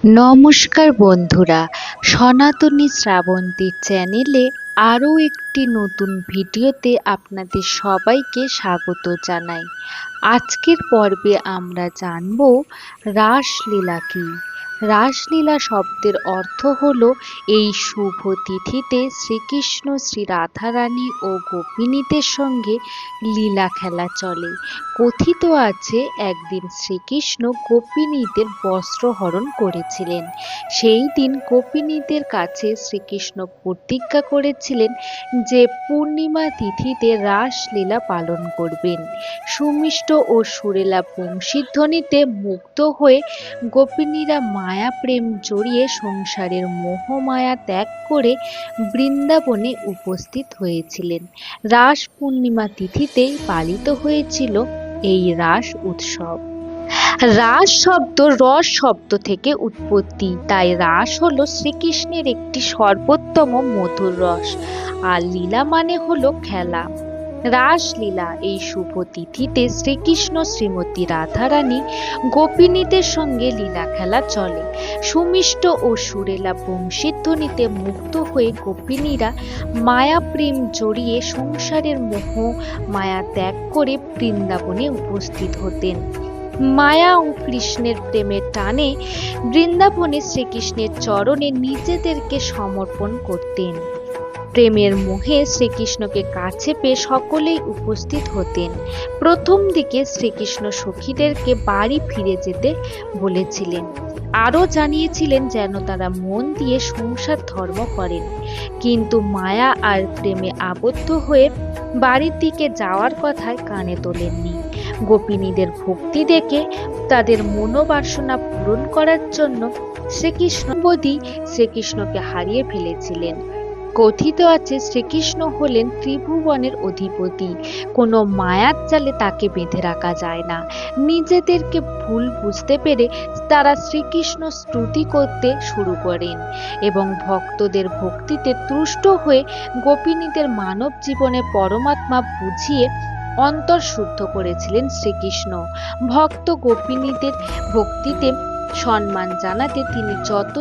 নমস্কার বন্ধুরা, সনাতনী শ্রাবন্তীর চ্যানেলে আরও একটি নতুন ভিডিওতে আপনাদের সবাইকে স্বাগত জানাই। আজকের পর্বে আমরা জানব রাসলীলা কী। রাসলীলা শব্দের অর্থ হলো এই শুভ তিথিতে শ্রীকৃষ্ণ শ্রী রাধারানী ও গোপিনীদের সঙ্গে লীলা খেলা চলে। কথিত আছে একদিন শ্রীকৃষ্ণ গোপিনীদের বস্ত্রহরণ করেছিলেন। সেই দিন গোপিনীদের কাছে শ্রীকৃষ্ণ প্রতিজ্ঞা করেছিলেন যে পূর্ণিমা তিথিতে রাসলীলা পালন করবেন। সুমিষ্ট ও সুরেলা বংশীধ্বনিতে মুগ্ধ হয়ে গোপিনীরা মায়া প্রেম জড়িয়ে সংসারের মোহমায়া ত্যাগ করে বৃন্দাবনে উপস্থিত হয়েছিলেন। রাস পূর্ণিমা তিথিতেই পালিত হয়েছিল এই রাস উৎসব। রাস শব্দ রস শব্দ থেকে উৎপত্তি, তাই রাস হলো শ্রীকৃষ্ণের একটি সর্বোত্তম মধুর রস, আর লীলা মানে হলো খেলা। রাসলীলা এই শুভ তিথিতে শ্রীকৃষ্ণ শ্রীমতী রাধারানী গোপিনীদের সঙ্গে লীলা খেলা চলে। সুমিষ্ট ও সুরেলা বংশীধ্বনিতে মুগ্ধ হয়ে গোপিনীরা মায়া প্রেম জড়িয়ে সংসারের মোহ মায়া ত্যাগ করে বৃন্দাবনে উপস্থিত হতেন। মায়া ও কৃষ্ণের প্রেমের টানে বৃন্দাবনে শ্রীকৃষ্ণের চরণে নিজেদেরকে সমর্পণ করতেন। প্রেমের মোহে শ্রীকৃষ্ণকে কাছে পেয়ে সকলেই উপস্থিত হতেন। প্রথম দিকে শ্রীকৃষ্ণ সখীদেরকে বাড়ি ফিরে যেতে বলেছিলেন, আরও জানিয়েছিলেন যেন তারা মন দিয়ে সংসার ধর্ম করেন। কিন্তু মায়া আর প্রেমে আবদ্ধ হয়ে বাড়ির দিকে যাওয়ার কথায় কানে তোলেননি। গোপিনীদের ভক্তি দেখে তাদের মনোবাসনা পূরণ করার জন্য শ্রীকৃষ্ণকে হারিয়ে ফেলেছিলেন। কথিত আছে শ্রীকৃষ্ণ হলেন ত্রিভুবনের অধিপতি, কোনো মায়ার জালে তাকে বেঁধে রাখা যায় না। নিজেদেরকে ভুল বুঝতে পেরে তারা শ্রীকৃষ্ণ স্তুতি করতে শুরু করেন এবং ভক্তদের ভক্তিতে তুষ্ট হয়ে গোপিনীদের মানব জীবনে পরমাত্মা বুঝিয়ে অন্তর শুদ্ধ করেছিলেন শ্রীকৃষ্ণ। ভক্ত গোপিনীদের ভক্তিতে সম্মান জানাতে তিনি যত